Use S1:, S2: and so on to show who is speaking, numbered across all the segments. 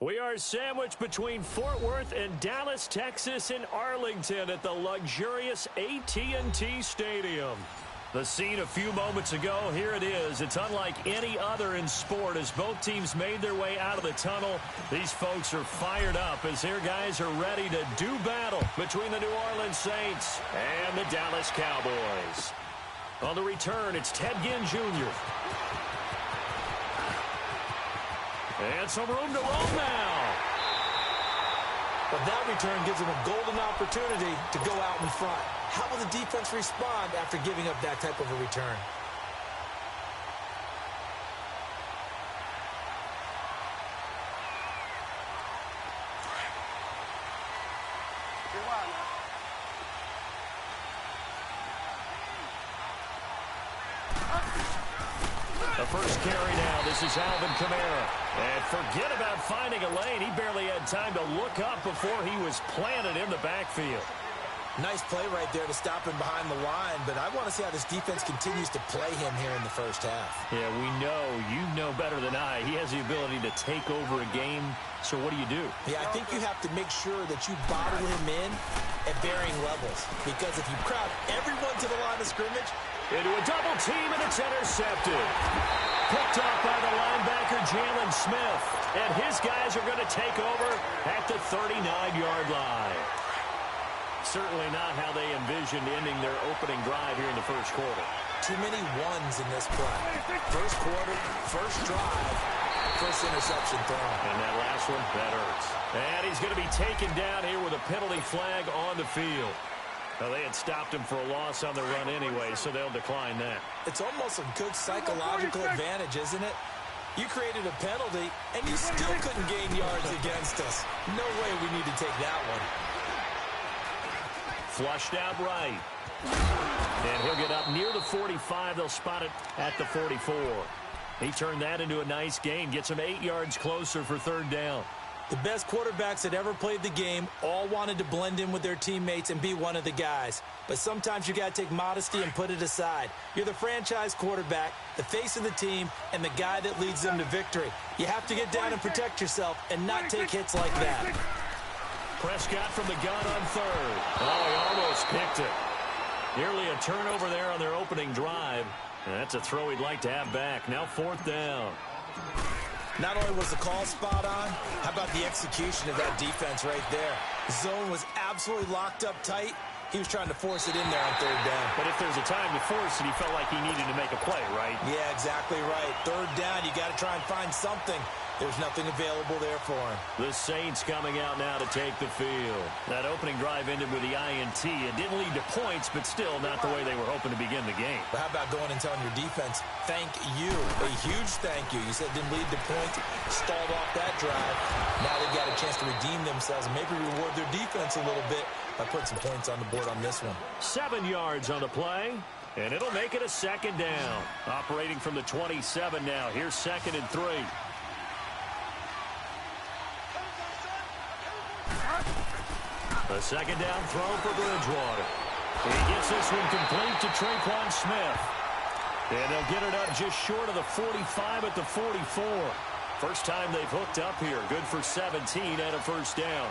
S1: We are sandwiched between Fort Worth and Dallas, Texas in Arlington at the luxurious AT&T Stadium. The scene a few moments ago, here it is. It's unlike any other in sport as both teams made their way out of the tunnel. These folks are fired up as their guys are ready to do battle between the New Orleans Saints and the Dallas Cowboys. On the return, it's Ted Ginn Jr. And some room to roll now.
S2: But that return gives them a golden opportunity to go out in front. How will the defense respond after giving up that type of a return?
S1: The first carry now. This is Alvin Kamara. And forget about finding a lane. He barely had time to look up before he was planted in the backfield.
S2: Nice play right there to stop him behind the line, but I want to see how this defense continues to play him here in the first half.
S1: Yeah, you know better than I. He has the ability to take over a game, so what do?
S2: Yeah, I think you have to make sure that you bottle him in at varying levels, because if you crowd everyone to the line of scrimmage,
S1: into a double team, and it's intercepted. Picked off by the linebacker, Jalen Smith, and his guys are going to take over at the 39-yard line. Certainly not how they envisioned ending their opening drive here in the first quarter.
S2: Too many ones in this play. First quarter, first drive, first interception thrown.
S1: And that last one, that hurts. And he's going to be taken down here with a penalty flag on the field. Well, they had stopped him for a loss on the run anyway, so they'll decline that.
S2: It's almost a good psychological advantage, isn't it? You created a penalty, and you still couldn't gain yards against us. No way we need to take that one.
S1: Flushed out right. And he'll get up near the 45. They'll spot it at the 44. He turned that into a nice gain. Gets him 8 yards closer for third down.
S2: The best quarterbacks that ever played the game all wanted to blend in with their teammates and be one of the guys. But sometimes you got to take modesty and put it aside. You're the franchise quarterback, the face of the team, and the guy that leads them to victory. You have to get down and protect yourself and not take hits like that.
S1: Prescott from the gun on third. Oh, he almost picked it. Nearly a turnover there on their opening drive. And that's a throw he'd like to have back. Now fourth down.
S2: Not only was the call spot on, how about the execution of that defense right there? The zone was absolutely locked up tight. He was trying to force it in there on third down.
S1: But if there's a time to force it, he felt like he needed to make a play, right?
S2: Yeah, exactly right. Third down, you got to try and find something. There's nothing available there for him.
S1: The Saints coming out now to take the field. That opening drive ended with the INT. It didn't lead to points, but still not the way they were hoping to begin the game.
S2: But how about going and telling your defense, thank you, a huge thank you. You said it didn't lead to points, stalled off that drive. Now they've got a chance to redeem themselves and maybe reward their defense a little bit by putting some points on the board on this one.
S1: 7 yards on the play, and it'll make it a second down. Operating from the 27 now. Here's 2nd and 3. A second down throw for Bridgewater. He gets this one complete to Traquan Smith. And they'll get it up just short of the 45 at the 44. First time they've hooked up here. Good for 17 and a first down.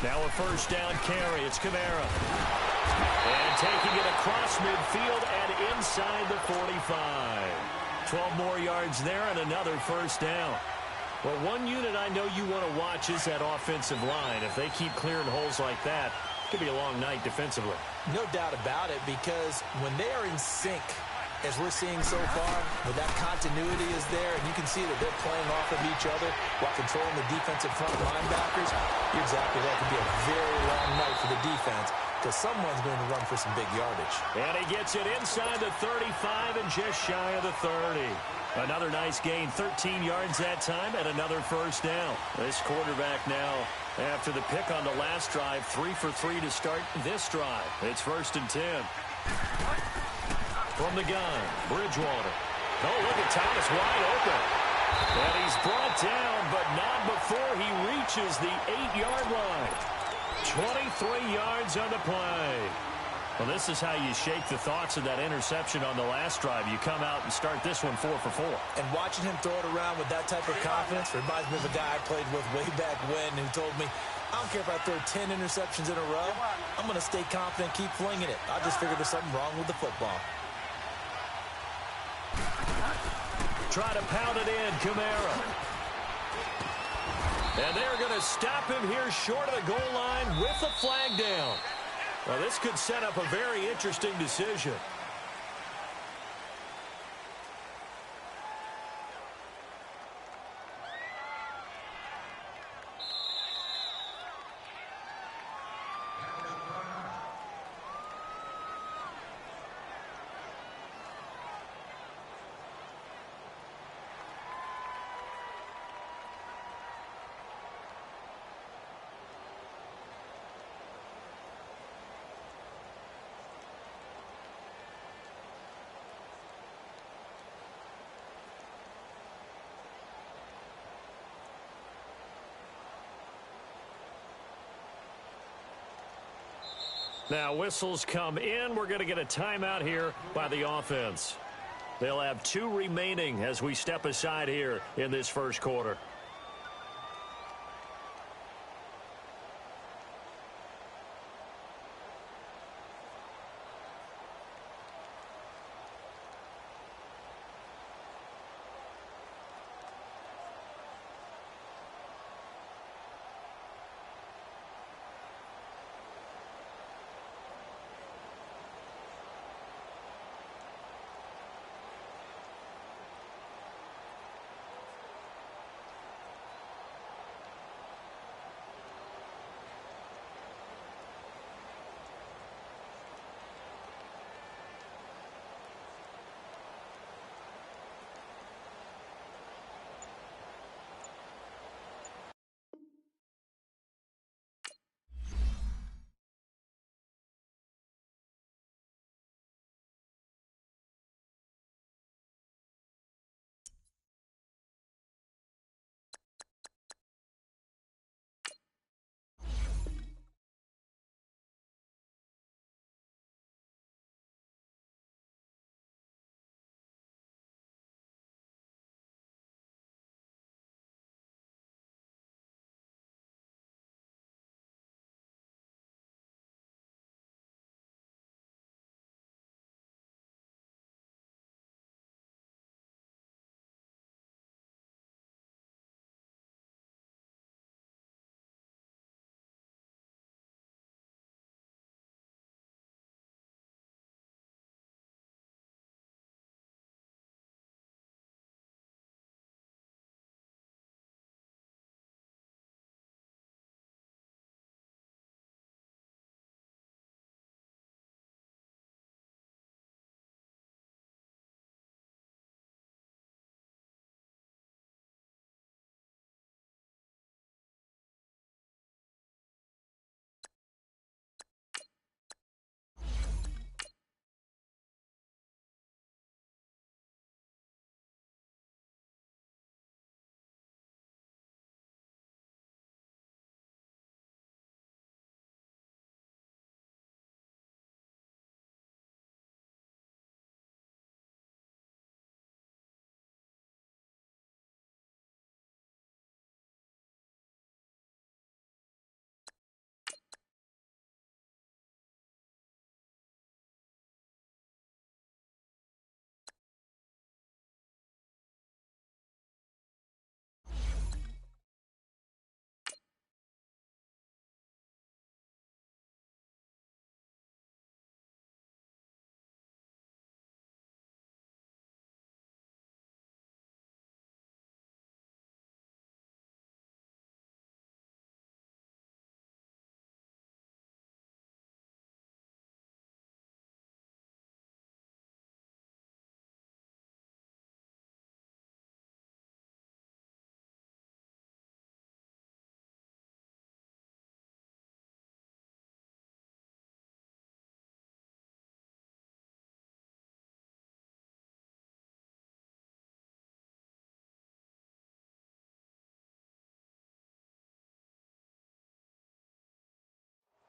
S1: Now a first down carry. It's Kamara. And taking it across midfield and inside the 45. 12 more yards there and another first down. Well, one unit I know you want to watch is that offensive line. If they keep clearing holes like that, it could be a long night defensively.
S2: No doubt about it, because when they are in sync, as we're seeing so far, when that continuity is there, and you can see that they're playing off of each other while controlling the defensive front linebackers, you're exactly right. It could be a very long night for the defense, because someone's going to run for some big yardage.
S1: And he gets it inside the 35 and just shy of the 30. Another nice gain, 13 yards that time, and another first down. This quarterback now, after the pick on the last drive, 3 for 3 to start this drive. It's 1st and 10. From the gun, Bridgewater. Oh, look at Thomas wide open. And he's brought down, but not before he reaches the 8-yard line. 23 yards on the play. Well, this is how you shake the thoughts of that interception on the last drive. You come out and start this one 4 for 4.
S2: And watching him throw it around with that type of confidence reminds me of a guy I played with way back when who told me, I don't care if I throw 10 interceptions in a row. I'm going to stay confident, keep flinging it. I just figured there's something wrong with the football.
S1: Try to pound it in, Kamara. And they're going to stop him here short of the goal line with the flag down. Well, this could set up a very interesting decision. Now, whistles come in. We're going to get a timeout here by the offense. They'll have 2 remaining as we step aside here in this first quarter.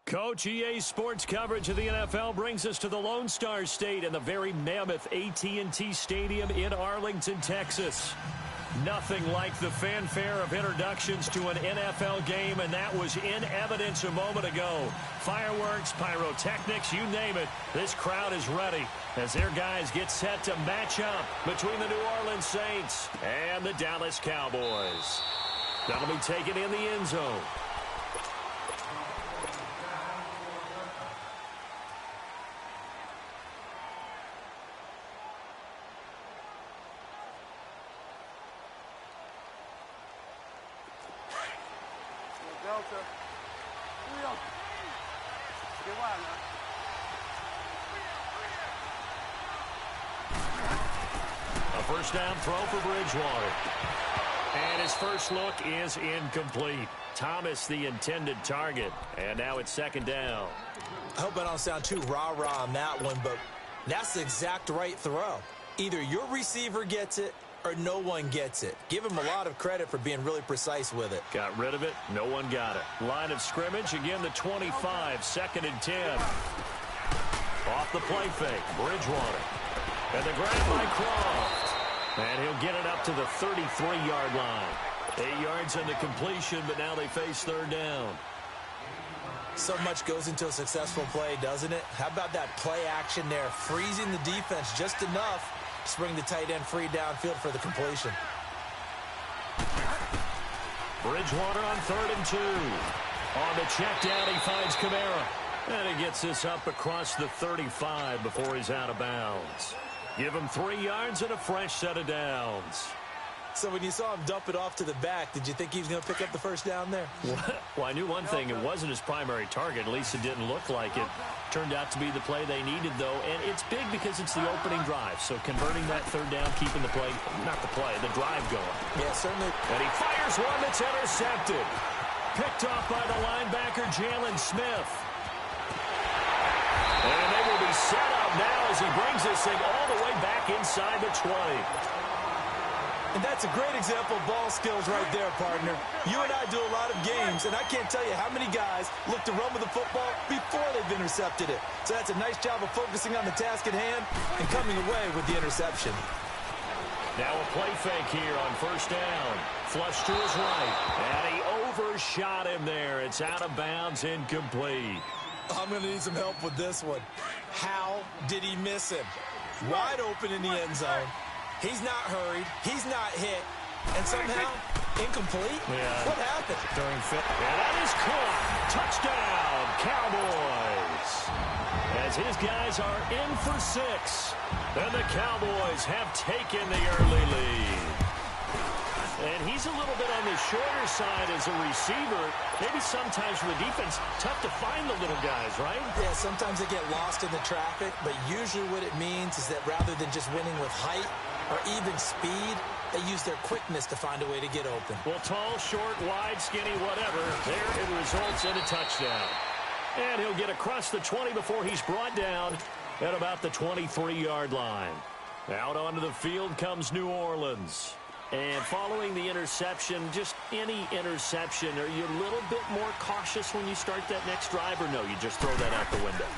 S1: Coach, EA Sports coverage of the NFL brings us to the Lone Star State and the very mammoth AT&T Stadium in Arlington, Texas. Nothing like the fanfare of introductions to an NFL game, and that was in evidence a moment ago. Fireworks, pyrotechnics, you name it, this crowd is ready as their guys get set to match up between the New Orleans Saints and the Dallas Cowboys. That'll be taken in the end zone. A first down throw for Bridgewater. And his first look is incomplete. Thomas the intended target. And now it's second down.
S2: I hope I don't sound too rah-rah on that one, but that's the exact right throw. Either your receiver gets it or no one gets it. Give him a lot of credit for being really precise with it.
S1: Got rid of it. No one got it. Line of scrimmage. Again, the 25. 2nd and 10. Off the play fake. Bridgewater. And the grab by Croft. And he'll get it up to the 33-yard line. 8 yards on the completion, but now they face 3rd down.
S2: So much goes into a successful play, doesn't it? How about that play action there? Freezing the defense just enough to bring the tight end free downfield for the completion.
S1: Bridgewater on 3rd and 2. On the check down, he finds Kamara. And he gets this up across the 35 before he's out of bounds. Give him 3 yards and a fresh set of downs.
S2: So when you saw him dump it off to the back, did you think he was going to pick up the first down there?
S1: Well, I knew one thing. It wasn't his primary target. At least it didn't look like it. Turned out to be the play they needed, though. And it's big because it's the opening drive. So converting that 3rd down, keeping the play, not the play, the drive going.
S2: Yeah, certainly.
S1: And he fires one that's intercepted. Picked off by the linebacker, Jalen Smith. And they will be set up now as he brings this thing all the way back inside the 20.
S2: And that's a great example of ball skills right there, partner. You and I do a lot of games, and I can't tell you how many guys look to run with the football before they've intercepted it. So that's a nice job of focusing on the task at hand and coming away with the interception.
S1: Now a play fake here on 1st down. Flush to his right. And he overshot him there. It's out of bounds, incomplete.
S2: I'm going to need some help with this one. How did he miss him? Wide open in the end zone. He's not hurried. He's not hit. And somehow, incomplete?
S1: Yeah.
S2: What happened?
S1: During fit. And that is caught. Touchdown, Cowboys. As his guys are in for 6. And the Cowboys have taken the early lead. And he's a little bit on the shorter side as a receiver. Maybe sometimes for the defense, tough to find the little guys, right?
S2: Yeah, sometimes they get lost in the traffic, but usually what it means is that rather than just winning with height or even speed, they use their quickness to find a way to get open.
S1: Well, tall, short, wide, skinny, whatever, there it results in a touchdown. And he'll get across the 20 before he's brought down at about the 23-yard line. Out onto the field comes New Orleans. And following the interception, just any interception, are you a little bit more cautious when you start that next drive, or no, you just throw that out the window?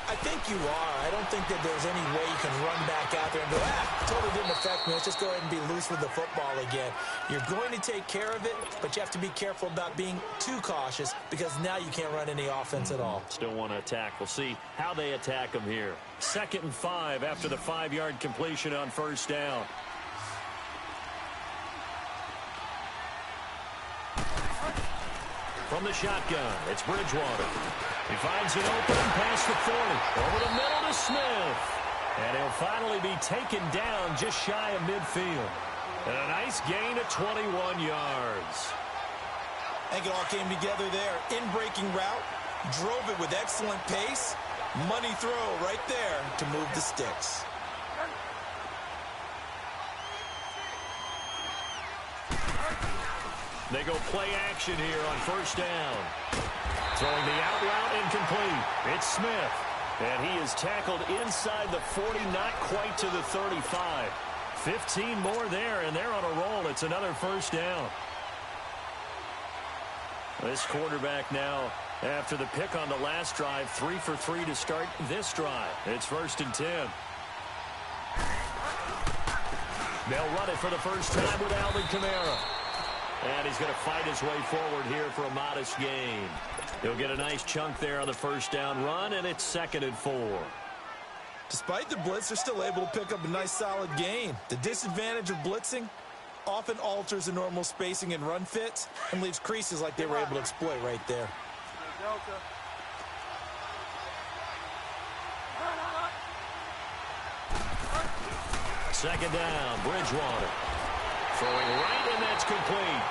S2: I think you are. I don't think that there's any way you can run back out there and go, totally didn't affect me. Let's just go ahead and be loose with the football again. You're going to take care of it, but you have to be careful about being too cautious because now you can't run any offense at all.
S1: Still want to attack. We'll see how they attack them here. 2nd and 5 after the 5-yard completion on 1st down. From the shotgun, it's Bridgewater. He finds an opening past the 40. Over the middle to Smith. And he'll finally be taken down just shy of midfield. And a nice gain of 21 yards.
S2: I think it all came together there. In-breaking route, drove it with excellent pace. Money throw right there to move the sticks.
S1: They go play action here on 1st down. Throwing the out route incomplete. It's Smith. And he is tackled inside the 40, not quite to the 35. 15 more there, and they're on a roll. It's another 1st down. This quarterback now, after the pick on the last drive, 3 for 3 to start this drive. It's 1st and 10. They'll run it for the first time with Alvin Kamara. And he's going to fight his way forward here for a modest gain. He'll get a nice chunk there on the 1st down run, and it's 2nd and 4.
S2: Despite the blitz, they're still able to pick up a nice solid gain. The disadvantage of blitzing often alters the normal spacing and run fits and leaves creases like they were able to exploit right there.
S1: Second down, Bridgewater. Throwing right, and that's complete.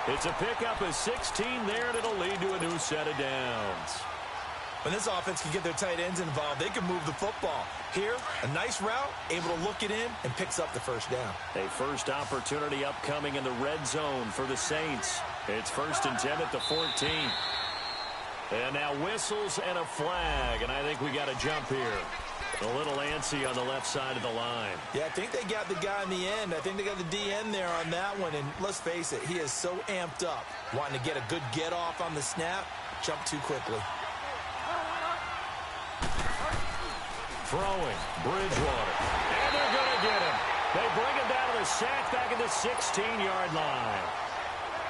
S1: It's a pickup of 16 there, and it'll lead to a new set of downs.
S2: When this offense can get their tight ends involved, they can move the football. Here, a nice route, able to look it in, and picks up the 1st down.
S1: A first opportunity upcoming in the red zone for the Saints. It's 1st and 10 at the 14. And now whistles and a flag, and I think we got a jump here. A little antsy on the left side of the line.
S2: Yeah, I think they got the guy in the end. I think they got the DN there on that one. And let's face it, he is so amped up, wanting to get a good get off on the snap, jump too quickly.
S1: Throwing, Bridgewater. And they're going to get him. They bring him down to the sack back at the 16-yard line.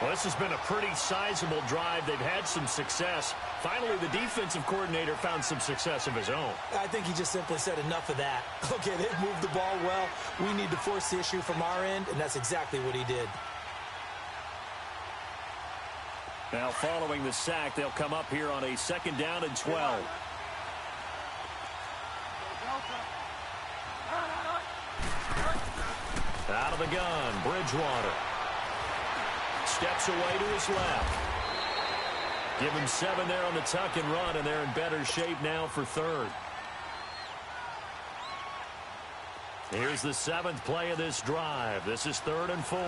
S1: Well, this has been a pretty sizable drive. They've had some success. Finally, the defensive coordinator found some success of his own.
S2: I think he just simply said enough of that. Okay, they've moved the ball well. We need to force the issue from our end, and that's exactly what he did.
S1: Now, following the sack, they'll come up here on a 2nd down and 12. Out of the gun, Bridgewater. Steps away to his left. Give him 7 there on the tuck and run, and they're in better shape now for 3rd. Here's the 7th play of this drive. This is 3rd and 4.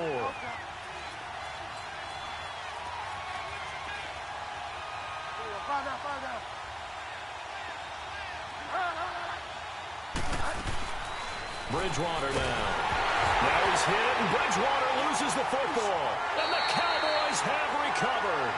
S1: Bridgewater now. Now he's hit, and Bridgewater loses the football. And the Cowboys have recovered.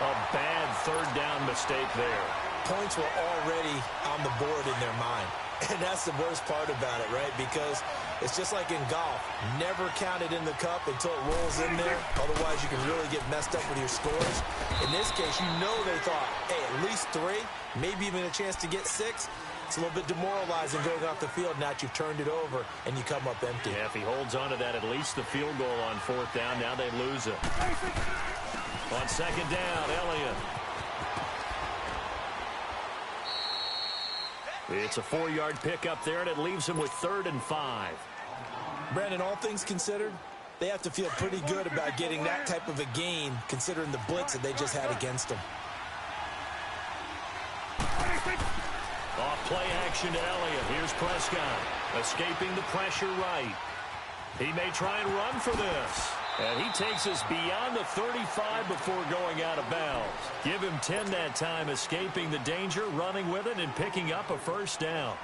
S1: A bad 3rd down mistake there.
S2: Points were already on the board in their mind. And that's the worst part about it, right? Because it's just like in golf. Never count it in the cup until it rolls in there. Otherwise, you can really get messed up with your scores. In this case, you know they thought, hey, at least 3, maybe even a chance to get 6. It's a little bit demoralizing going off the field. Now that you've turned it over and you come up empty.
S1: Yeah, if he holds on to that, at least the field goal on 4th down. Now they lose it. On 2nd down, Elliott. It's a 4-yard pickup there, and it leaves him with 3rd and 5.
S2: Brandon, all things considered, they have to feel pretty good about getting that type of a gain, considering the blitz that they just had against them.
S1: Off play action to Elliott. Here's Prescott. Escaping the pressure right. He may try and run for this. And he takes us beyond the 35 before going out of bounds. Give him 10 that time, escaping the danger, running with it, and picking up a 1st down.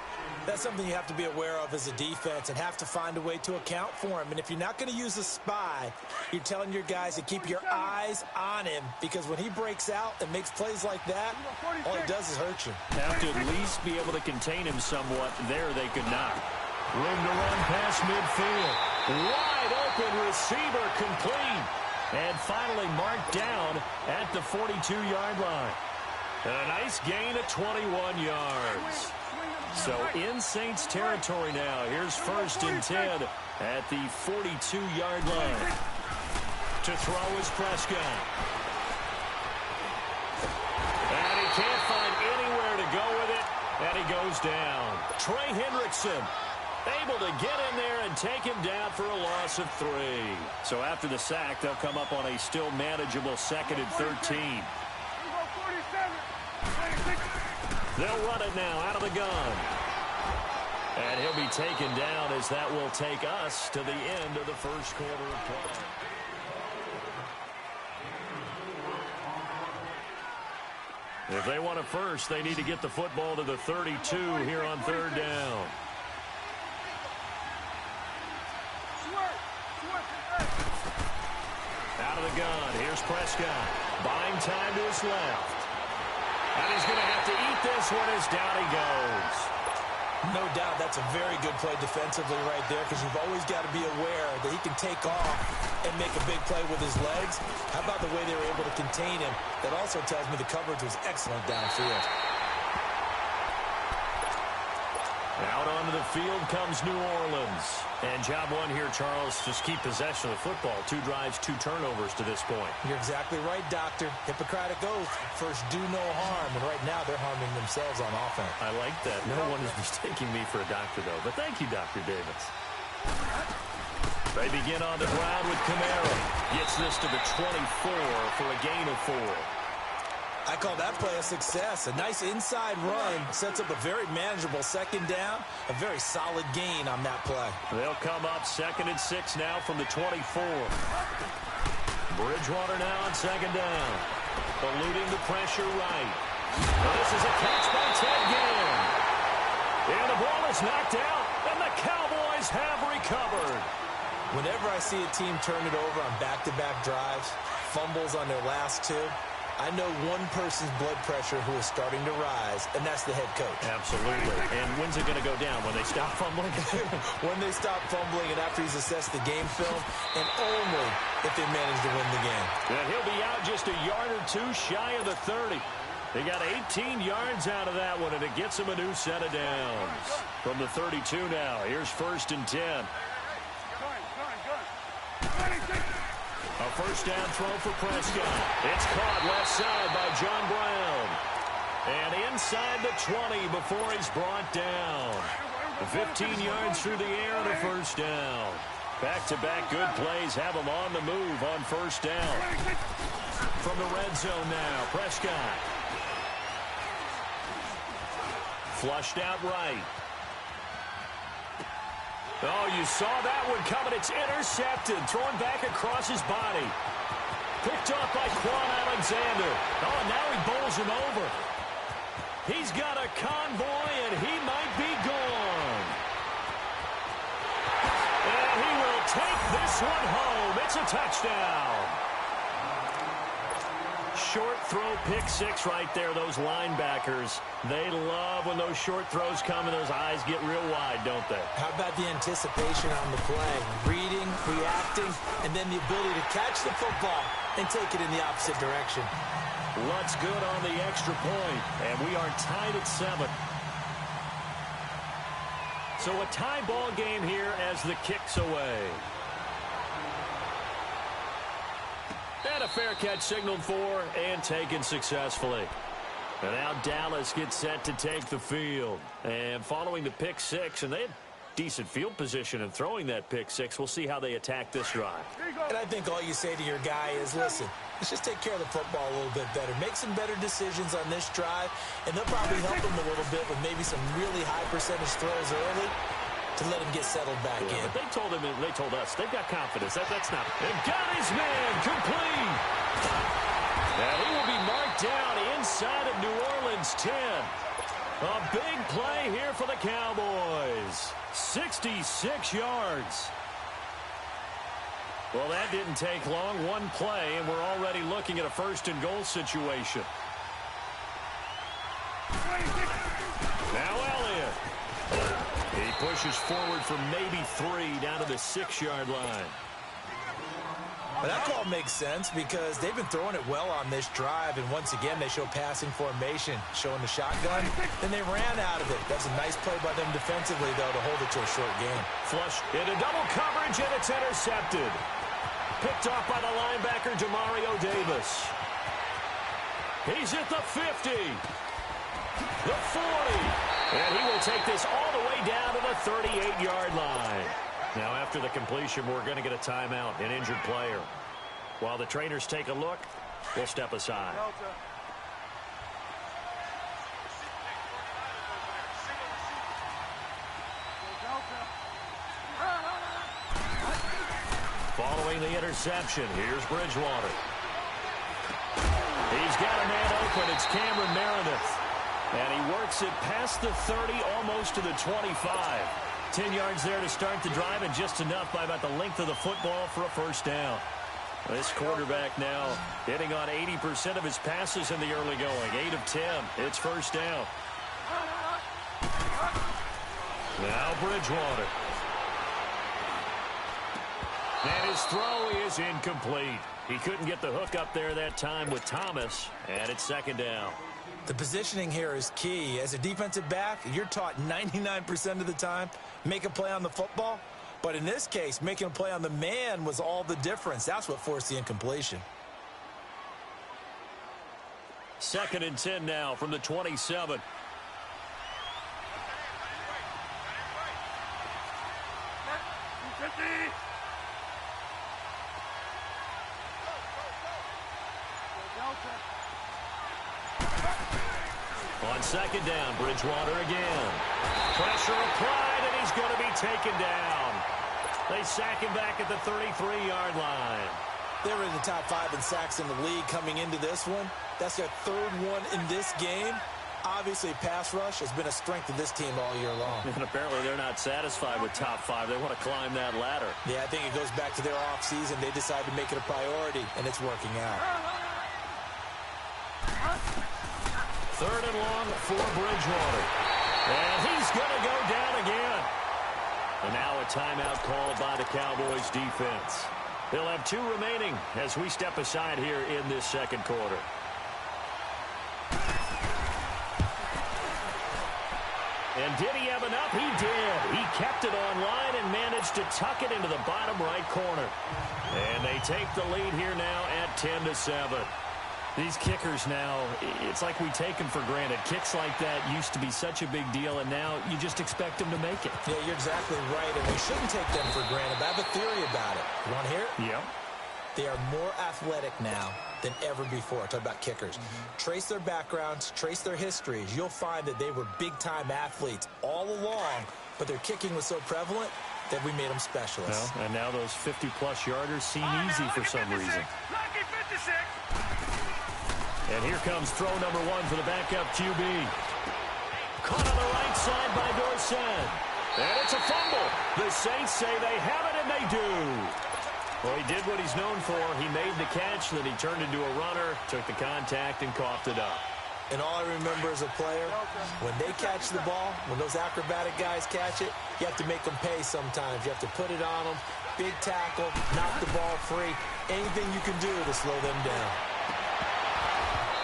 S2: That's something you have to be aware of as a defense and have to find a way to account for him. And if you're not going to use a spy, you're telling your guys to keep your eyes on him, because when he breaks out and makes plays like that, all it does is hurt you.
S1: Have to at least be able to contain him somewhat. There they could not. Room to run past midfield. Wide open receiver, complete. And finally marked down at the 42-yard line. And a nice gain of 21 yards. So in Saints territory now. Here's 1st and 10 at the 42-yard line. To throw is Prescott. And he can't find anywhere to go with it. And he goes down. Trey Hendrickson able to get in there and take him down for a loss of 3. So after the sack, they'll come up on a still manageable 2nd and 13. They'll run it now out of the gun. And he'll be taken down, as that will take us to the end of the 1st quarter of play. If they want a 1st, they need to get the football to the 32 here on 3rd down. Out of the gun, here's Prescott. Buying time to his left. And he's going to have to eat this one as down he goes.
S2: No doubt that's a very good play defensively right there, because you've always got to be aware that he can take off and make a big play with his legs. How about the way they were able to contain him? That also tells me the coverage was excellent downfield.
S1: Out onto the field comes New Orleans. And job one here, Charles, just keep possession of the football. 2 drives, 2 turnovers to this point.
S2: You're exactly right, Doctor. Hippocratic oath. First, do no harm. And right now, they're harming themselves on offense.
S1: I like that. No one is mistaking me for a doctor, though. But thank you, Dr. Davis. They begin on the ground with Kamara. Gets this to the 24 for a gain of 4.
S2: I call that play a success. A nice inside run sets up a very manageable 2nd down. A very solid gain on that play.
S1: They'll come up 2nd and 6 now from the 24. Bridgewater now on 2nd down. eluding the pressure right. Now this is a catch by Ted Ginn. And the ball is knocked out, and the Cowboys have recovered.
S2: Whenever I see a team turn it over on back-to-back drives, fumbles on their last two, I know one person's blood pressure who is starting to rise, and that's the head coach.
S1: Absolutely. And when's it going to go down? When they stop fumbling?
S2: When they stop fumbling and after he's assessed the game film, and only if they manage to win the game.
S1: And he'll be out just a yard or two shy of the 30. They got 18 yards out of that one, and it gets them a new set of downs. From the 32 now, here's 1st and 10. A first down throw for Prescott. It's caught left side by John Brown. And inside the 20 before he's brought down. 15 yards through the air and a first down. Back-to-back good plays have him on the move on first down. From the red zone now, Prescott. Flushed out right. Oh, you saw that one coming. It's intercepted. Thrown back across his body. Picked off by Quan Alexander. Oh, and now he bowls him over. He's got a convoy, and he might be gone. And he will take this one home. It's a touchdown. Short throw, pick six right there. Those linebackers, they love when those short throws come and those eyes get real wide, don't they?
S2: How about the anticipation on the play? Reading, reacting, and then the ability to catch the football and take it in the opposite direction.
S1: What's good on the extra point, and we are tied at 7. So a tie ball game here as the kick's away. And a fair catch signaled for and taken successfully. And now Dallas gets set to take the field. And following the pick six, and they had decent field position in throwing that pick six. We'll see how they attack this drive.
S2: And I think all you say to your guy is, listen, let's just take care of the football a little bit better. Make some better decisions on this drive, and they'll probably help him a little bit with maybe some really high percentage throws early to let him get settled back in.
S1: But they told him, they told us, they've got confidence. That's not. And got his man complete. And he will be marked down inside of New Orleans 10. A big play here for the Cowboys. 66 yards. Well, that didn't take long. One play, and we're already looking at a first and goal situation. Now Elliott. He pushes forward for maybe 3 down to the 6-yard line.
S2: Well, that call makes sense because they've been throwing it well on this drive, and once again they show passing formation, showing the shotgun, and they ran out of it. That's a nice play by them defensively, though, to hold it to a short game.
S1: Flush into double coverage, and it's intercepted. Picked off by the linebacker, Demario Davis. He's at the 50. The 40. And he will take this all the way down to the 38-yard line. Now, after the completion, we're going to get a timeout, an injured player. While the trainers take a look, we'll step aside. Following the interception, here's Bridgewater. He's got a man open. It's Cameron Meredith. And he works it past the 30, almost to the 25. 10 yards there to start the drive, and just enough by about the length of the football for a first down. This quarterback now hitting on 80% of his passes in the early going. 8 of 10. It's first down. Now Bridgewater. And his throw is incomplete. He couldn't get the hook up there that time with Thomas, and it's second down.
S2: The positioning here is key. As a defensive back, you're taught 99% of the time, make a play on the football. But in this case, making a play on the man was all the difference. That's what forced the incompletion.
S1: 2nd and 10 now from the 27. On second down, Bridgewater again. Pressure applied, and he's going to be taken down. They sack him back at the 33-yard line.
S2: They were in the top 5 in sacks in the league coming into this one. That's their 3rd one in this game. Obviously, pass rush has been a strength of this team all year long.
S1: And apparently they're not satisfied with top 5. They want to climb that ladder.
S2: Yeah, I think it goes back to their offseason. They decided to make it a priority, and it's working out.
S1: 3rd and long for Bridgewater. And he's going to go down again. And now a timeout called by the Cowboys defense. They'll have 2 remaining as we step aside here in this second quarter. And did he have enough? He did. He kept it on line and managed to tuck it into the bottom right corner. And they take the lead here now at 10-7. These kickers now, it's like we take them for granted. Kicks like that used to be such a big deal, and now you just expect them to make it.
S2: Yeah, you're exactly right, and we shouldn't take them for granted. But I have a theory about it. You want to hear it?
S1: Yeah.
S2: They are more athletic now than ever before. Talk about kickers. Trace their backgrounds, trace their histories. You'll find that they were big-time athletes all along, but their kicking was so prevalent that we made them specialists.
S1: Well, and now those 50-plus yarders seem easy for some reason. And here comes throw number 1 for the backup QB. Caught on the right side by Dorsett. And it's a fumble. The Saints say they have it, and they do. Well, he did what he's known for. He made the catch, then he turned into a runner, took the contact, and coughed it up.
S2: And all I remember as a player, when they catch the ball, when those acrobatic guys catch it, you have to make them pay sometimes. You have to put it on them, big tackle, knock the ball free, anything you can do to slow them down.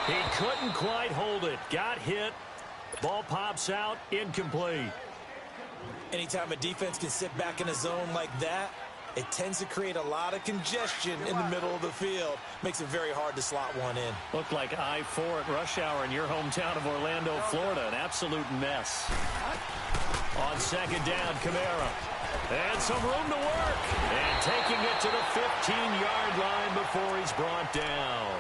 S1: He couldn't quite hold it. Got hit. Ball pops out. Incomplete.
S2: Anytime a defense can sit back in a zone like that, it tends to create a lot of congestion in the middle of the field. Makes it very hard to slot one in.
S1: Looked like I-4 at rush hour in your hometown of Orlando, Florida. An absolute mess. On 2nd down, Kamara. And some room to work. And taking it to the 15-yard line before he's brought down.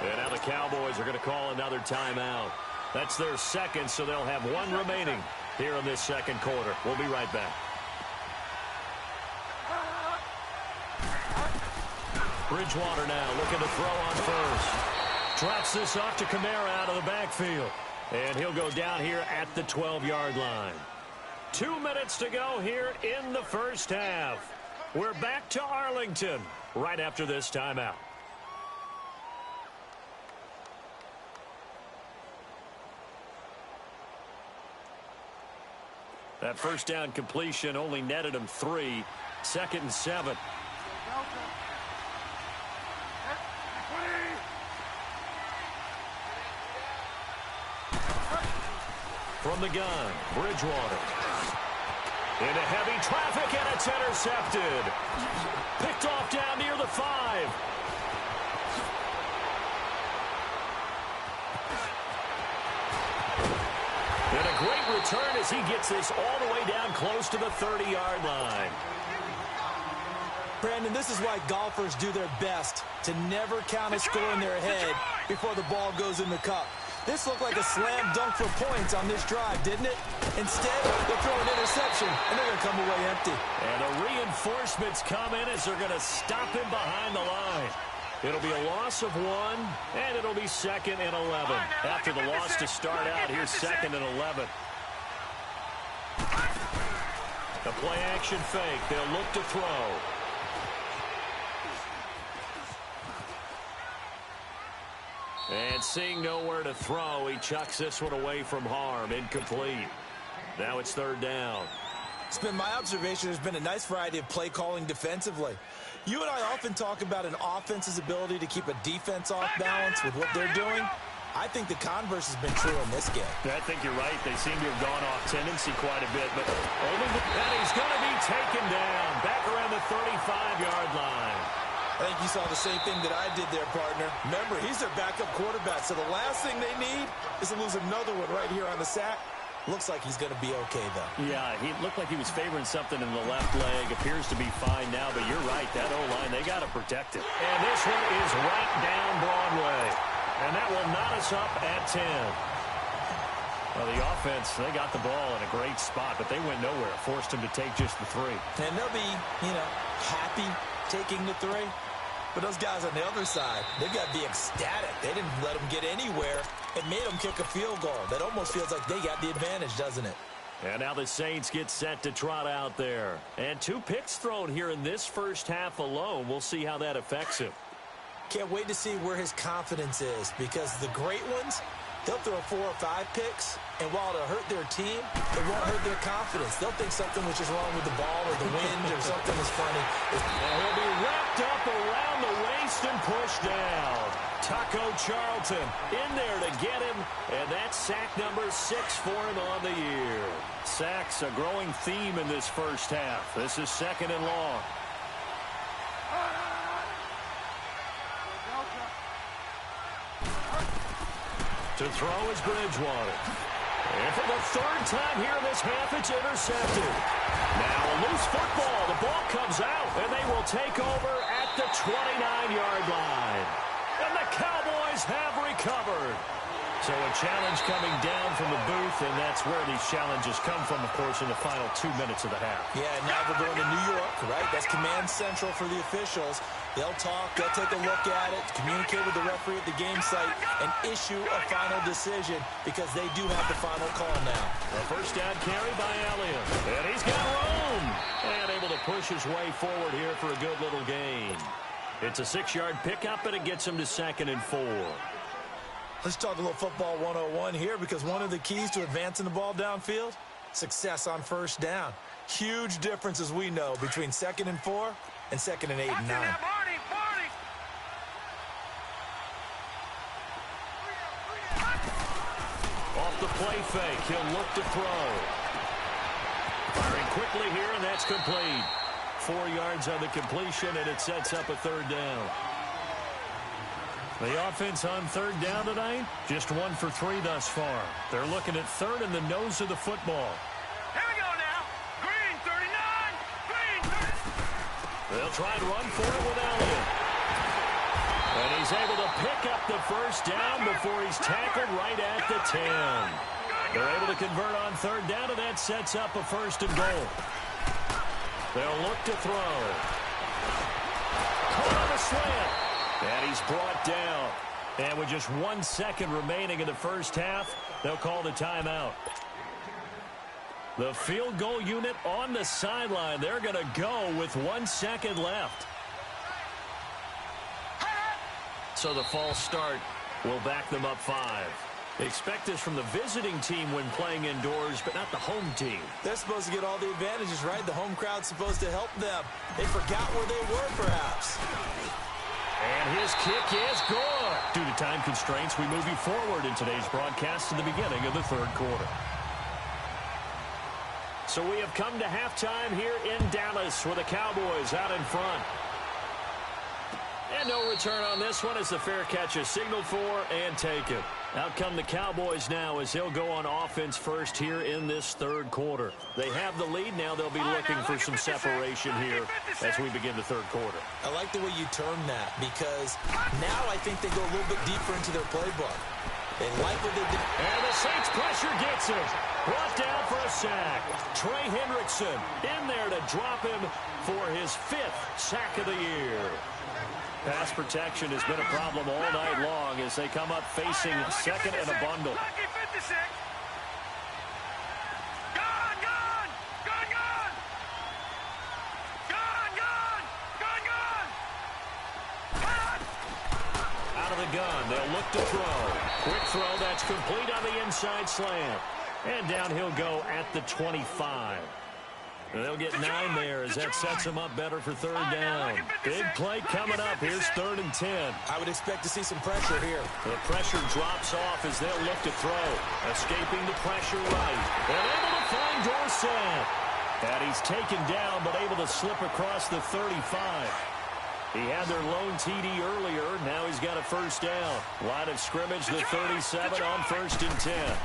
S1: And now the Cowboys are going to call another timeout. That's their 2nd, so they'll have 1 remaining here in this second quarter. We'll be right back. Bridgewater now looking to throw on first. Drops this off to Kamara out of the backfield. And he'll go down here at the 12-yard line. 2 minutes to go here in the first half. We're back to Arlington right after this timeout. That first down completion only netted him 3. 2nd and 7. From the gun, Bridgewater. Into heavy traffic, and it's intercepted. Picked off down near the 5. And a great return as he gets this all the way down close to the 30-yard line.
S2: Brandon, this is why golfers do their best to never count a score in their head before the ball goes in the cup. This looked like a slam dunk for points on this drive, didn't it? Instead, they throw an interception, and they're going to come away empty.
S1: And the reinforcements come in as they're going to stop him behind the line. It'll be a loss of 1, and it'll be 2nd and 11. After the loss to start out, here's 2nd and 11. The play-action fake. They'll look to throw. And seeing nowhere to throw, he chucks this one away from harm. Incomplete. Now it's 3rd down.
S2: It's been my observation there's been a nice variety of play calling defensively. You and I often talk about an offense's ability to keep a defense off balance with what they're doing. I think the converse has been true in this game.
S1: I think you're right. They seem to have gone off tendency quite a bit, but only and he's going to be taken down back around the 35-yard line.
S2: I think you saw the same thing that I did there, partner. Remember, he's their backup quarterback, so the last thing they need is to lose another one right here on the sack. Looks like he's going to be okay, though.
S1: Yeah, he looked like he was favoring something in the left leg. Appears to be fine now, but you're right. That O-line, they got to protect it. And this one is right down Broadway. And that will knot us up at 10. Well, the offense, they got the ball in a great spot, but they went nowhere. Forced him to take just the 3.
S2: And they'll be, happy taking the 3. But those guys on the other side, they've got to be ecstatic. They didn't let them get anywhere and made them kick a field goal. That almost feels like they got the advantage, doesn't it?
S1: And now the Saints get set to trot out there. And 2 picks thrown here in this first half alone. We'll see how that affects him.
S2: Can't wait to see where his confidence is, because the great ones, they'll throw 4 or 5 picks, and while it'll hurt their team, it won't hurt their confidence. They'll think something was just wrong with the ball or the wind or something is funny.
S1: And he'll be wrapped up around the waist and pushed down. Taco Charlton in there to get him, and that's sack number 6 for him on the year. Sacks a growing theme in this first half. This is 2nd and long. To throw is Bridgewater. And for the 3rd time here in this half, it's intercepted. Now a loose football. The ball comes out, and they will take over at the 29-yard line. And the Cowboys have recovered. So a challenge coming down from the booth, and that's where these challenges come from, of course, in the final 2 minutes of the half.
S2: Yeah, now they're going to New York, right? That's command central for the officials. They'll talk, they'll take a look at it, communicate with the referee at the game site, and issue a final decision, because they do have the final call now.
S1: A first down carry by Elliott. And he's got room. And able to push his way forward here for a good little gain. It's a 6-yard pickup, and it gets him to 2nd and 4.
S2: Let's talk a little football 101 here, because one of the keys to advancing the ball downfield, success on first down. Huge difference, as we know, between 2nd and 4 and 2nd and 8 and 9.
S1: Off the play fake, he'll look to throw. Firing quickly here, and that's complete. 4 yards on the completion, and it sets up a 3rd down. The offense on 3rd down tonight, just 1 for 3 thus far. They're looking at 3rd in the nose of the football.
S3: Here we go now. Green 39. Green 30.
S1: They'll try and run for it with Elliott. And he's able to pick up the first down before he's tackled right at the 10. They're able to convert on 3rd down, and that sets up a 1st and goal. They'll look to throw. Caught on the slant. And he's brought down. And with just 1 second remaining in the first half, they'll call the timeout. The field goal unit on the sideline. They're going to go with 1 second left. So the false start will back them up 5. Expect this from the visiting team when playing indoors, but not the home team.
S2: They're supposed to get all the advantages, right? The home crowd's supposed to help them. They forgot where they were, perhaps.
S1: And his kick is good. Due to time constraints, we move you forward in today's broadcast to the beginning of the 3rd quarter. So we have come to halftime here in Dallas with the Cowboys out in front. And no return on this one as the fair catch is signaled for and taken. Out come the Cowboys now as he'll go on offense first here in this 3rd quarter. They have the lead. Now they'll be looking for some separation here as we begin the 3rd quarter.
S2: I like the way you term that, because now I think they go a little bit deeper into their playbook. They like what they did.
S1: And the Saints pressure gets him. Brought down for a sack. Trey Hendrickson in there to drop him for his 5th sack of the year. Pass protection has been a problem all night long as they come up facing 2nd and a bundle.
S3: Lucky 56. Gone, gone. Gone, gone. Gone, gone. Gone, gone.
S1: Out of the gun, they'll look to throw. Quick throw, that's complete on the inside slant. And down he'll go at the 25. And they'll get 9 there as that sets them up better for 3rd down. Big play coming up. Here's 3rd and 10.
S2: I would expect to see some pressure here.
S1: The pressure drops off as they'll look to throw. Escaping the pressure right. And able to find Dorsett. And he's taken down but able to slip across the 35. He had their lone TD earlier. Now he's got a first down. Line of scrimmage, the 37 on 1st and 10.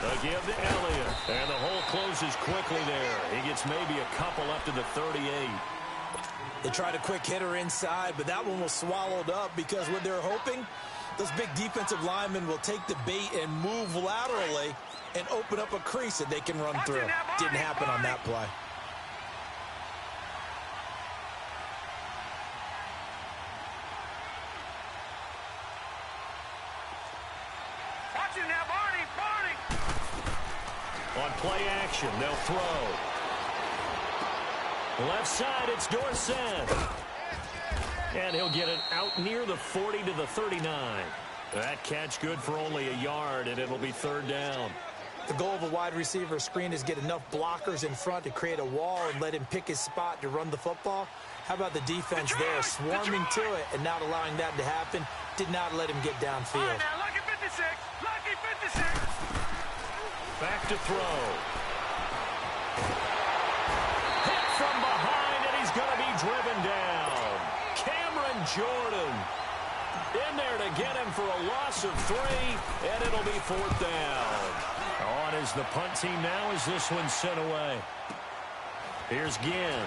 S1: They'll give to Elliott. And the hole closes quickly there. He gets maybe a couple up to the 38.
S2: They tried a quick hitter inside, but that one was swallowed up because what they're hoping, those big defensive linemen will take the bait and move laterally and open up a crease that they can run through. Didn't happen on that play.
S1: On play action, they'll throw. Left side, it's Dorsett. And he'll get it out near the 40 to the 39. That catch good for only a yard, and it'll be third down.
S2: The goal of a wide receiver screen is get enough blockers in front to create a wall and let him pick his spot to run the football. How about the defense there, swarming to it and not allowing that to happen? Did not let him get downfield.
S3: All right, now, lucky 56. Lucky 56.
S1: Back to throw. Hit from behind, and he's going to be driven down. Cameron Jordan in there to get him for a loss of 3, and it'll be fourth down. On is the punt team now as this one's sent away. Here's Ginn.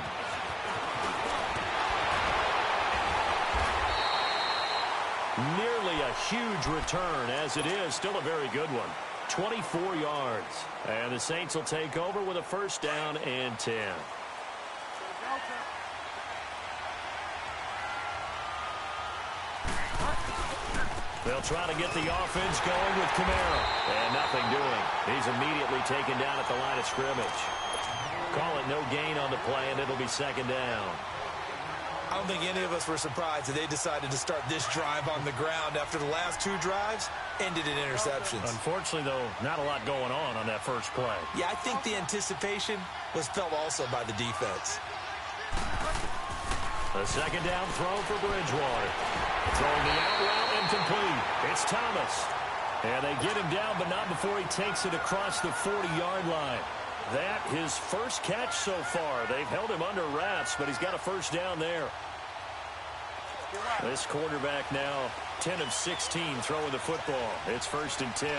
S1: Nearly a huge return, as it is. Still a very good one. 24 yards. And the Saints will take over with a first down and 10. They'll try to get the offense going with Kamara. And nothing doing. He's immediately taken down at the line of scrimmage. Call it no gain on the play, and it'll be second down.
S2: I don't think any of us were surprised that they decided to start this drive on the ground after the last 2 drives ended in interceptions.
S1: Unfortunately, though, not a lot going on that first play.
S2: Yeah, I think the anticipation was felt also by the defense.
S1: A second down throw for Bridgewater. Throwing the out route incomplete. It's Thomas. And they get him down, but not before he takes it across the 40-yard line. That his first catch so far. They've held him under wraps, but he's got a first down there. This quarterback now 10 of 16 throwing the football. It's first and 10.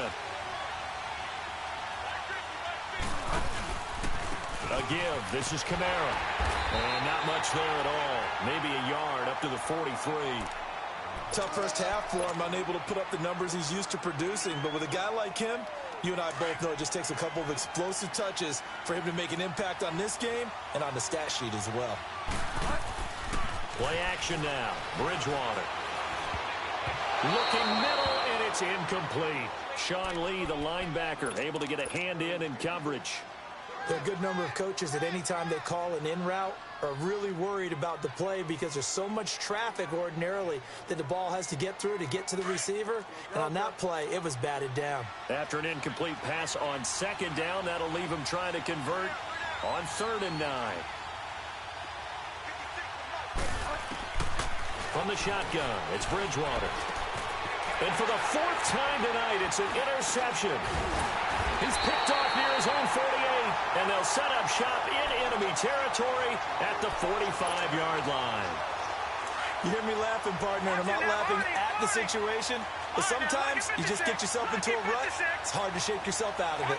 S1: A give. This is Kamara. And not much there at all. Maybe a yard up to the 43.
S2: Tough first half for him, unable to put up the numbers he's used to producing. But with a guy like him, you and I both know it just takes a couple of explosive touches for him to make an impact on this game and on the stat sheet as well.
S1: Play action now. Bridgewater. Looking middle, and it's incomplete. Sean Lee, the linebacker, able to get a hand in coverage.
S2: There are a good number of coaches that any time they call an in route are really worried about the play because there's so much traffic ordinarily that the ball has to get through to get to the receiver. And on that play, it was batted down.
S1: After an incomplete pass on second down, that'll leave him trying to convert on 3rd and 9. From the shotgun, it's Bridgewater. And for the 4th time tonight, it's an interception. He's picked off near his own 48, and they'll set up shop in enemy territory at the 45-yard line.
S2: You hear me laughing, partner, and I'm not laughing at the situation, but sometimes you just get yourself into a rut. It's hard to shake yourself out of it.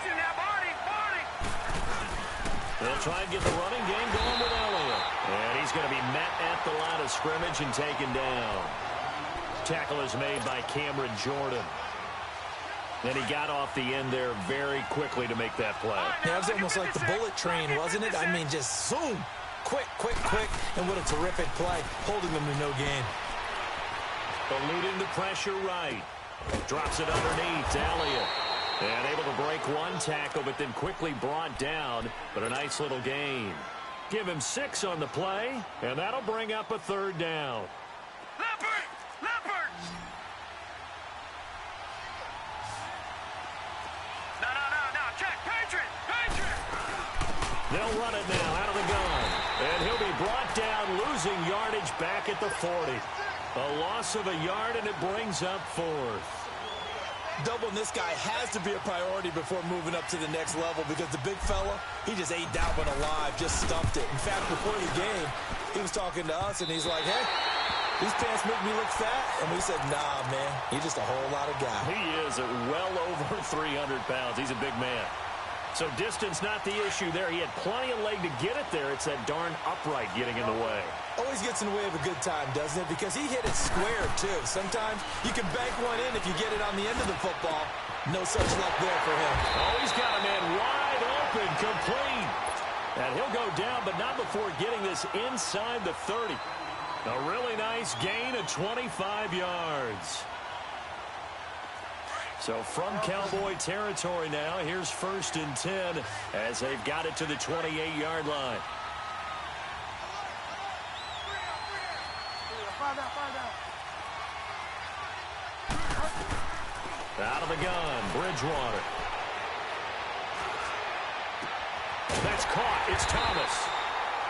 S1: They'll try and get the running game going with Elliott. And he's going to be met at the line of scrimmage and taken down. Tackle is made by Cameron Jordan. And he got off the end there very quickly to make that play.
S2: Yeah, it was almost like the bullet train, wasn't it? I mean, just zoom. Quick, quick, quick. And what a terrific play, holding them to no gain.
S1: Eluding the pressure right. Drops it underneath to Elliott. And able to break one tackle, but then quickly brought down. But a nice little gain. Give him 6 on the play, and that'll bring up a 3rd down.
S3: Leopard! Leopard! No. Check. Patriot! Patriot!
S1: They'll run it now out of the gun. And he'll be brought down, losing yardage back at the 40. A loss of a yard, and it brings up 4th.
S2: Doubling this guy has to be a priority before moving up to the next level because the big fella, he just ate that one alive, just stumped it. In fact, before the game, he was talking to us, and he's like, hey, these pants make me look fat. And we said, nah, man, he's just a whole lot of guy.
S1: He is at well over 300 pounds. He's a big man. So distance not the issue there. He had plenty of leg to get it there. It's that darn upright getting in the way.
S2: Always gets in the way of a good time, doesn't it? Because he hit it square, too. Sometimes you can bank one in if you get it on the end of the football. No such luck there for him.
S1: Oh, he's got a man wide open, complete. And he'll go down, but not before getting this inside the 30. A really nice gain of 25 yards. So from Cowboy territory now, here's 1st and 10 as they've got it to the 28-yard line. Out of the gun, Bridgewater. That's caught. It's Thomas.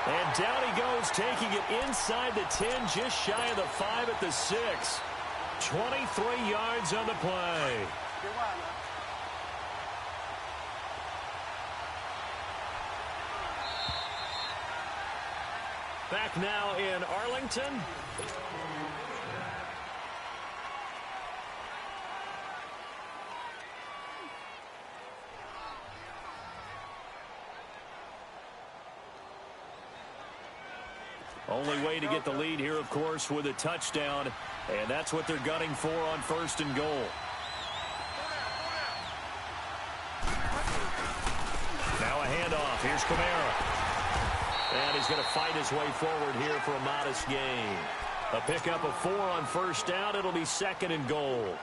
S1: And down he goes, taking it inside the 10, just shy of the 5 at the 6. 23 yards on the play. Back now in Arlington. Only way to get the lead here, of course, with a touchdown, and that's what they're gunning for on 1st and goal. Now a handoff. Here's Kamara. And he's going to fight his way forward here for a modest gain. A pickup of 4 on 1st down. It'll be 2nd and goal.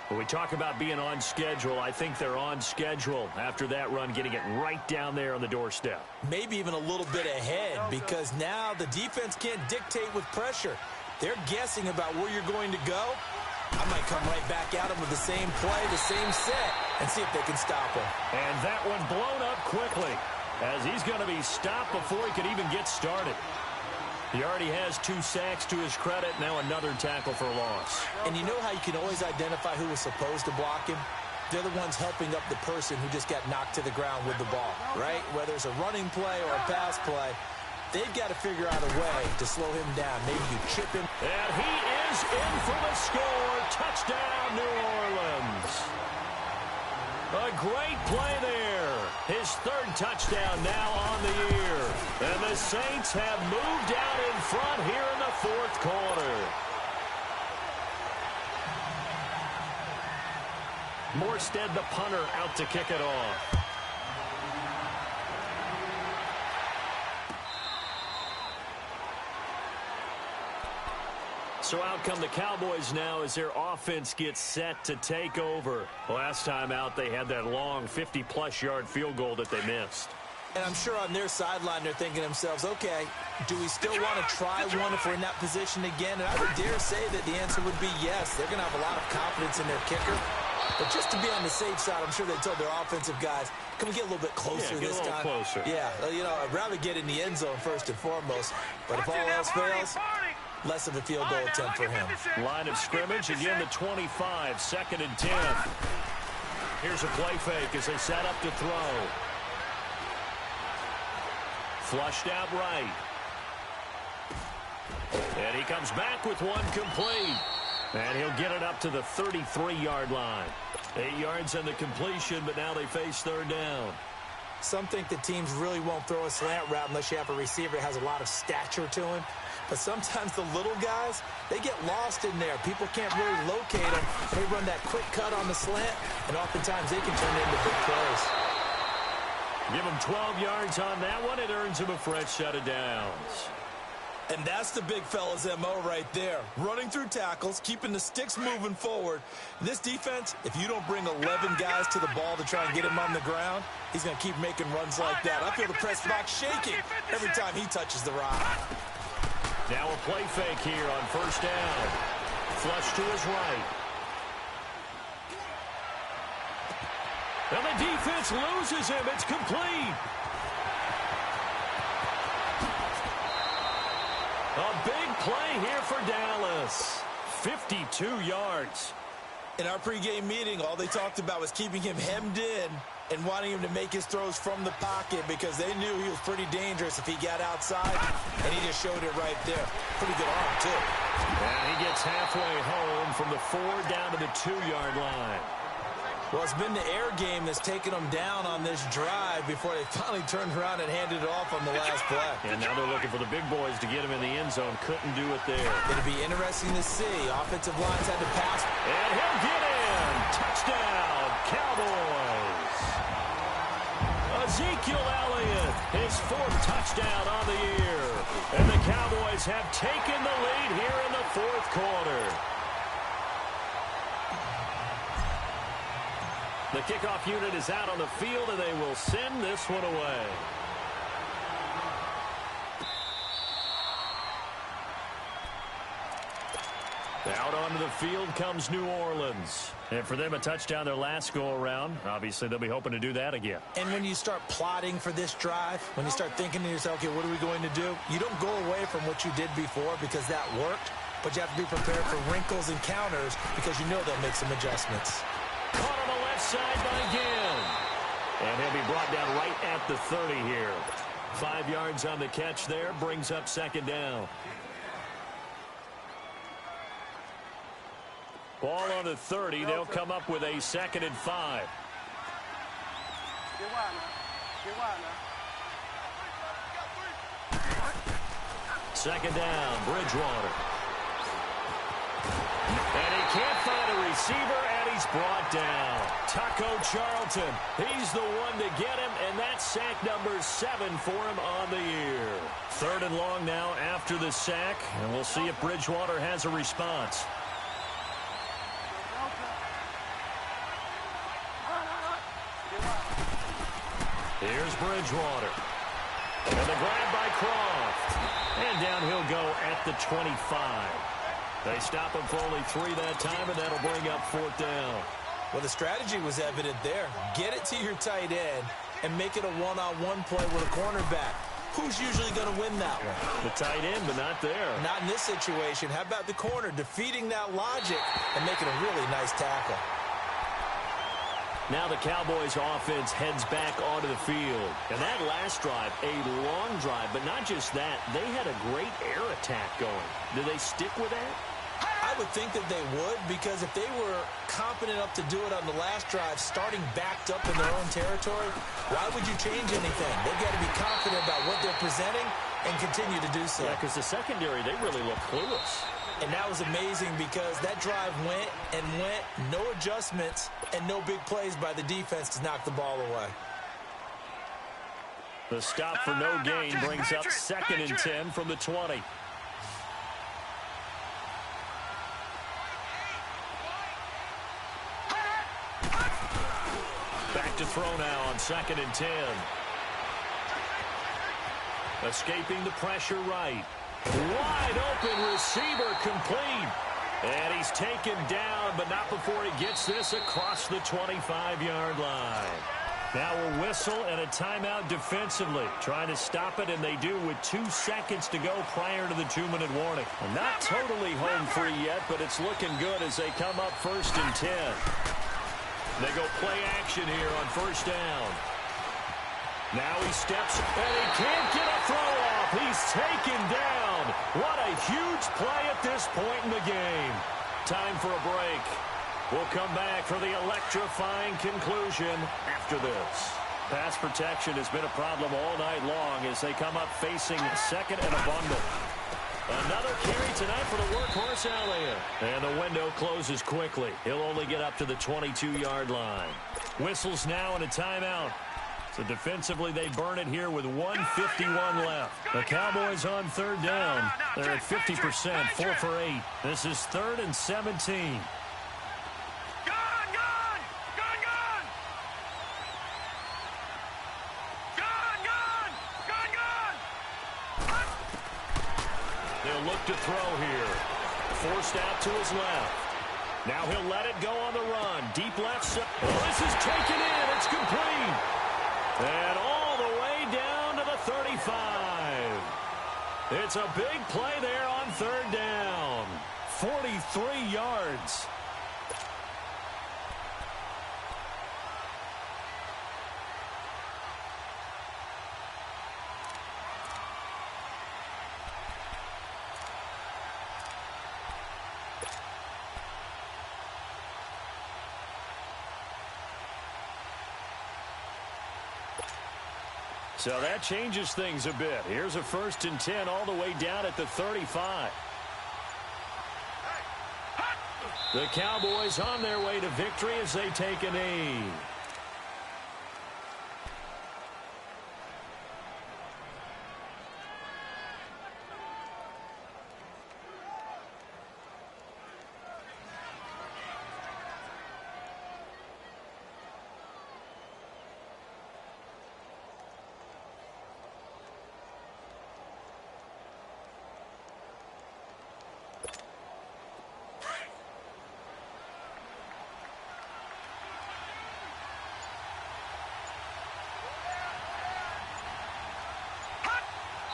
S1: When we talk about being on schedule, I think they're on schedule after that run, getting it right down there on the doorstep.
S2: Maybe even a little bit ahead, because now the defense can't dictate with pressure. They're guessing about where you're going to go. I might come right back at them with the same play, the same set, and see if they can stop him.
S1: And that one blown up quickly, as he's going to be stopped before he could even get started. He already has 2 sacks to his credit. Now another tackle for a loss.
S2: And you know how you can always identify who was supposed to block him? They're the ones helping up the person who just got knocked to the ground with the ball, right? Whether it's a running play or a pass play, they've got to figure out a way to slow him down. Maybe you chip him.
S1: And he is in for the score. Touchdown, New Orleans. A great play there. His 3rd touchdown now on the year. And the Saints have moved out in front here in the 4th quarter. Morstead, the punter, out to kick it off. So out come the Cowboys now as their offense gets set to take over. Last time out, they had that long 50-plus yard field goal that they missed.
S2: And I'm sure on their sideline they're thinking to themselves, okay, do we still want to try one if we're in that position again? And I would dare say that the answer would be yes. They're going to have a lot of confidence in their kicker. But just to be on the safe side, I'm sure they told their offensive guys, can we get a little bit closer this time?
S1: Closer.
S2: Yeah, you know, I'd rather get in the end zone first and foremost. But if all else fails, less of a field goal attempt for him.
S1: Line of scrimmage, again the 25, 2nd and 10. Here's a play fake as they set up to throw. Flushed out right. And he comes back with one complete. And he'll get it up to the 33-yard line. 8 yards on the completion, but now they face 3rd down.
S2: Some think the teams really won't throw a slant route unless you have a receiver that has a lot of stature to him. But sometimes the little guys, they get lost in there. People can't really locate them. They run that quick cut on the slant, and oftentimes they can turn it into big plays.
S1: Give him 12 yards on that one. It earns him a fresh set of downs.
S2: And that's the big fella's MO right there. Running through tackles, keeping the sticks moving forward. This defense, if you don't bring 11 guys to the ball to try and get him on the ground, he's going to keep making runs like that. I feel the press box shaking every time he touches the rock.
S1: Now a play fake here on 1st down. Flush to his right. And the defense loses him. It's complete. A big play here for Dallas. 52 yards.
S2: In our pregame meeting, all they talked about was keeping him hemmed in and wanting him to make his throws from the pocket because they knew he was pretty dangerous if he got outside, and he just showed it right there. Pretty good arm, too.
S1: And he gets halfway home from the 4 down to the 2-yard line.
S2: Well, it's been the air game that's taken them down on this drive before they finally turned around and handed it off on the last play.
S1: And now they're looking for the big boys to get him in the end zone. Couldn't do it there.
S2: It'll be interesting to see. Offensive lines had to pass.
S1: And he'll get in. Touchdown, Cowboys. Ezekiel Elliott, his 4th touchdown on the year. And the Cowboys have taken the lead here in the 4th quarter. The kickoff unit is out on the field, and they will send this one away. Out onto the field comes New Orleans. And for them, a touchdown their last go-around. Obviously, they'll be hoping to do that again.
S2: And when you start plotting for this drive, when you start thinking to yourself, okay, what are we going to do? You don't go away from what you did before because that worked, but you have to be prepared for wrinkles and counters because you know they'll make some adjustments.
S1: Caught on the left side by Ginn. And he'll be brought down right at the 30 here. 5 yards on the catch there, brings up second down. Ball on the 30. They'll come up with a 2nd and 5. Second down, Bridgewater. And he can't find a receiver, and he's brought down. Taco Charlton, he's the one to get him, and that's sack number 7 for him on the year. 3rd and long now after the sack, and we'll see if Bridgewater has a response. Here's Bridgewater. And the grab by Croft. And down he'll go at the 25. They stop him for only 3 that time, and that'll bring up 4th down.
S2: Well, the strategy was evident there. Get it to your tight end and make it a one-on-one play with a cornerback. Who's usually going to win that one?
S1: The tight end, but not there.
S2: Not in this situation. How about the corner defeating that logic and making a really nice tackle?
S1: Now the Cowboys offense heads back onto the field. And that last drive, a long drive, but not just that. They had a great air attack going. Do they stick with that?
S2: I would think that they would, because if they were confident enough to do it on the last drive, starting backed up in their own territory, why would you change anything? They've got to be confident about what they're presenting and continue to do so.
S1: Yeah, because the secondary, they really look clueless.
S2: And that was amazing because that drive went and went, no adjustments, and no big plays by the defense to knock the ball away.
S1: The stop for no gain brings up 2nd and 10 from the 20. Back to throw now on 2nd and 10. Escaping the pressure right. Wide open receiver complete. And he's taken down, but not before he gets this across the 25-yard line. Now a whistle and a timeout defensively. Trying to stop it, and they do with 2 seconds to go prior to the 2-minute warning. Well, not totally home free yet, but it's looking good as they come up 1st and 10. They go play action here on 1st down. Now he steps, and he can't get a throw off. He's taken down. What a huge play at this point in the game. Time for a break. We'll come back for the electrifying conclusion after this. Pass protection has been a problem all night long as they come up facing 2nd and a bundle. Another carry tonight for the workhorse Elliott. And the window closes quickly. He'll only get up to the 22-yard line. Whistles now and a timeout. So defensively, they burn it here with 1:51 left. The Cowboys on 3rd down. They're at 50%, 4 for 8. This is 3rd and 17. They'll look to throw here. Forced out to his left. Now he'll let it go on the run. Deep left side. Well, this is taken in. It's complete. And all the way down to the 35. It's a big play there on 3rd down. 43 yards. So that changes things a bit. Here's a 1st and 10 all the way down at the 35. The Cowboys on their way to victory as they take a knee.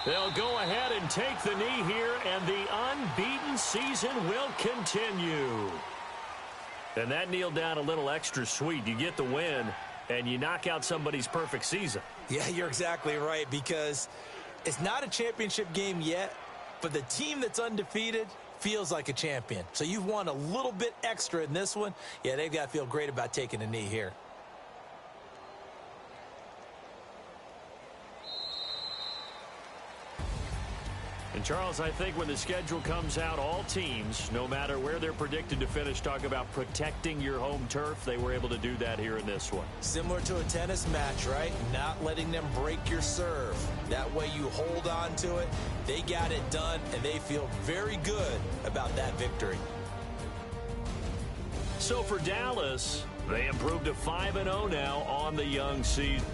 S1: They'll go ahead and take the knee here, and the unbeaten season will continue. And that kneeled down a little extra sweet. You get the win, and you knock out somebody's perfect season.
S2: Yeah, you're exactly right, because it's not a championship game yet, but the team that's undefeated feels like a champion. So you've won a little bit extra in this one. Yeah, they've got to feel great about taking a knee here.
S1: And, Charles, I think when the schedule comes out, all teams, no matter where they're predicted to finish, talk about protecting your home turf. They were able to do that here in this one.
S2: Similar to a tennis match, right? Not letting them break your serve. That way you hold on to it. They got it done, and they feel very good about that victory.
S1: So for Dallas, they improved to 5-0 now on the young season.